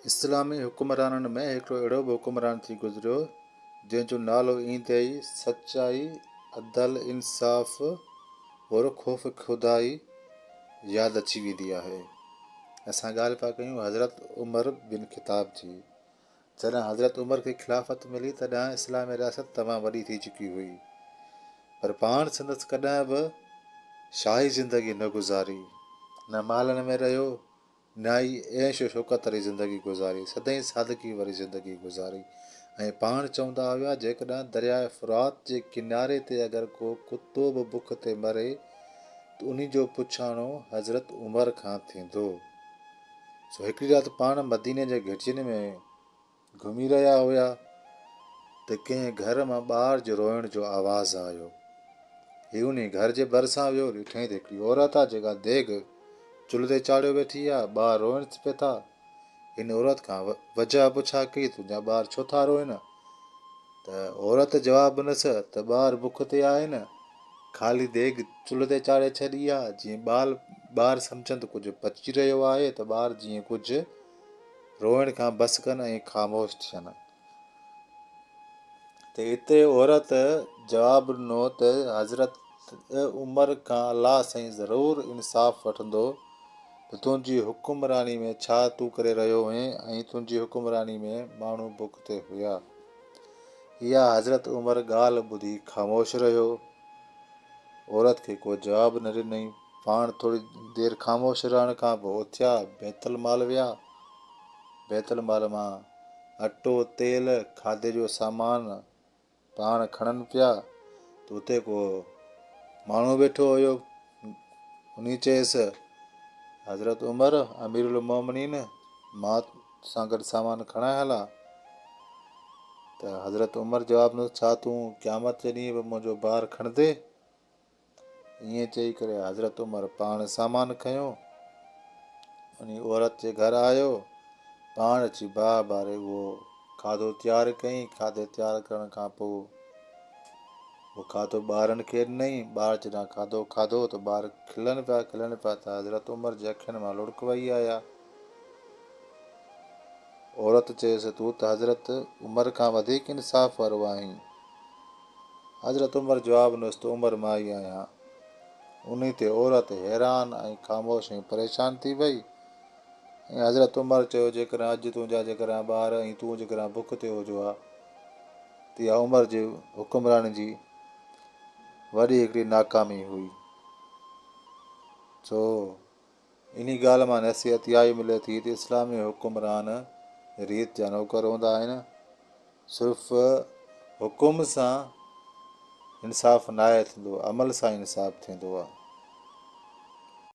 इस्लामी हुक्मराननि में हिकिड़ो अहिड़ो बि हुक्मरान थी गुज़रियो जंहिंजो नालो ईंदे ई सचाई, अदल, इंसाफ़ और ख़ौफ़ खुदाई यादि अची वेंदी आहे। असां ॻाल्हि पिया कयूं हज़रत उमर बिन ख़िताब जी। जॾहिं हज़रत उमर खे ख़िलाफ़त मिली तॾहिं इस्लामी रियासत तमामु वॾी थी चुकी हुई, पर पाण संदसि कॾहिं बि शाही ज़िंदगी न गुज़ारी, न मालनि में रहियो, न ई ऐश शौक़त वारी ज़िंदगी गुज़ारी, सदाईं सादगी वारी ज़िंदगी गुज़ारी। ऐं पाण चवंदा हुआ जेकॾहिं दरिया फ़ुरात जे किनारे ते अगरि को कुतो बि बुख ते मरे त उन जो पुछाणो हज़रत उमर खां थींदो। सो हिकिड़ी राति पाण मदीने जे गिरजनि में घुमी रहिया हुआ त कंहिं घर मां ॿार जो रोइण जो आवाज़ु आयो। ही उन घर जे भरिसां वियो, ॾिठईं त हिकिड़ी औरत आहे जेका देग चुल्ह ते चाढ़ियो वेठी आहे, ॿार रोइण पिए था। हिन औरत खां वजह पुछा कई, तुंहिंजा ॿार छो था रोइनि? त औरत जवाबु ॾिनसि त ॿार बुख ते आहे न, ख़ाली देग चुल्ह ते चाढ़े छॾी आहे, जीअं ॿार सम्झनि त कुझु पची रहियो आहे त ॿार जीअं कुझु रोइण खां बसि कनि ऐं ख़ामोश थियनि। त हिते औरत जवाबु ॾिनो त हज़रत उमर खां अलाह साईं ज़रूरु इंसाफ़ वठंदो त तुंहिंजी हुकुमरानी में छा तूं करे रहियो हुएं ऐं तुंहिंजी हुकुमरानी में माण्हू बुख ते हुया। इहा हज़रत उमर ॻाल्हि ॿुधी ख़ामोश रहियो। औरत खे को जवाबु न ॾिनई। पाण थोरी देरि ख़ामोश रहण खां पोइ उथिया, बैतुल माल विया। बैतुल माल मां अटो, तेल, खाधे जो सामान पाण खणनि पिया त उते को माण्हू वेठो हुयो। उन चयसि, हज़रत उमर अमीरुल मोमिनीन, मां सां गॾु सामान खणाए हलां? त हज़रत उमर जवाबु ॾिनो, छा तूं क़यामत जे ॾींहुं बि मुंहिंजो भार खणंदे? ईअं चई करे हज़रत उमर पाण सामान खयो, उन औरत जे घर आयो, पाण अची बाहि बारे उहो खाधो तयारु कयईं। खाधे तयारु करण खां पोइ उहो खाधो ॿारनि खे ॾिनई। ॿार जॾहिं खाधो खाधो त ॿार खिलनि पिया त हज़रत उमर जे अखियुनि मां लुड़क वही आया। औरत चयसि, तूं त हज़रत उमर खां वधीक इंसाफ़ वारो आहीं। हज़रत उमर जवाबु ॾिनसि त उमर मां ई आहियां। उन ते औरत हैरान ऐं ख़ामोश ऐं परेशान थी वई। ऐं हज़रत उमर चयो, जेकॾहिं अॼु तुंहिंजा जेकॾहिं ॿार ऐं तूं जेकॾहिं बुख ते हुजो आहे त इहा उमर जे हुकुमरानी जी वॾी हिकिड़ी नाकामी हुई। छो इन ॻाल्हि मां नसीहत इहा ई मिले थी त इस्लामी हुकुमरान रीत जा नौकर हूंदा आहिनि। सिर्फ़ु हुकुम सां इंसाफ़ न आहे थींदो, अमल सां इंसाफ़ थींदो आहे।